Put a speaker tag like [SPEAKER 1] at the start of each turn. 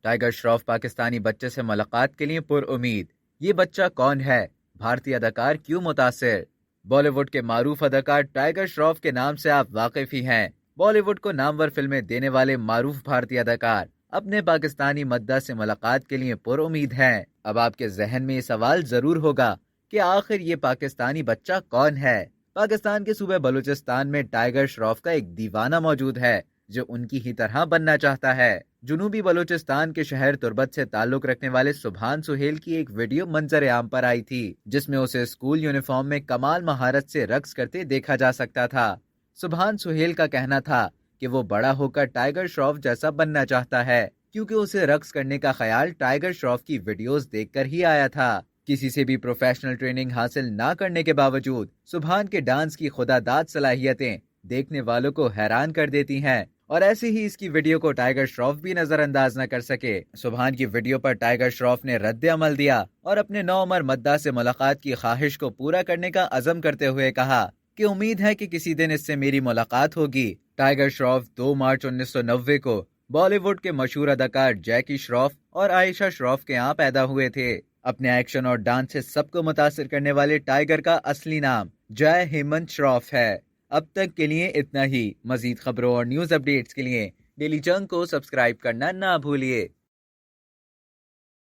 [SPEAKER 1] Tiger Shroff Pakistani بچے سے ملاقات کے لیے پر امید۔ یہ بچہ کون ہے؟ بھارتی اداکار کیوں متاثر؟ بالی ووڈ کے معروف اداکار ٹائیگر شراف کے نام سے آپ واقف ہی ہیں۔ بالی ووڈ کو نامور فلمیں دینے والے معروف بھارتی اداکار اپنے پاکستانی مداح سے ملاقات کے لیے پر امید ہیں۔ اب آپ کے ذہن میں یہ سوال ضرور ہوگا کہ آخر یہ پاکستانی بچہ کون ہے؟ پاکستان کے صوبے بلوچستان میں ٹائیگر شراف کا ایک دیوانہ موجود ہے جو ان کی ہی طرح بننا چاہتا ہے۔ جنوبی بلوچستان کے شہر تربت سے تعلق رکھنے والے سبحان سہیل کی ایک ویڈیو منظر عام پر آئی تھی جس میں اسے اسکول یونیفارم میں کمال مہارت سے رقص کرتے دیکھا جا سکتا تھا۔ سبحان سہیل کا کہنا تھا کہ وہ بڑا ہو کر ٹائیگر شراف جیسا بننا چاہتا ہے کیونکہ اسے رقص کرنے کا خیال ٹائیگر شراف کی ویڈیوز دیکھ کر ہی آیا تھا۔ کسی سے بھی پروفیشنل ٹریننگ حاصل نہ کرنے کے باوجود سبحان کے ڈانس کی خدا داد صلاحیتیں دیکھنے والوں کو حیران کر دیتی ہیں، اور ایسے ہی اس کی ویڈیو کو ٹائیگر شراف بھی نظر انداز نہ کر سکے۔ سبحان کی ویڈیو پر ٹائیگر شراف نے رد عمل دیا اور اپنے نوعمر مداح سے ملاقات کی خواہش کو پورا کرنے کا عزم کرتے ہوئے کہا کہ امید ہے کہ کسی دن اس سے میری ملاقات ہوگی۔ ٹائیگر شراف 2 مارچ 1990 کو بالی ووڈ کے مشہور اداکار جیکی شراف اور عائشہ شراف کے یہاں پیدا ہوئے تھے۔ اپنے ایکشن اور ڈانس سے سب کو متاثر کرنے والے ٹائیگر کا اصلی نام جے ہیمنت شراف ہے۔ اب تک کے لیے اتنا ہی۔ مزید خبروں اور نیوز اپڈیٹس کے لیے ڈیلی چنک کو سبسکرائب کرنا نہ بھولیے۔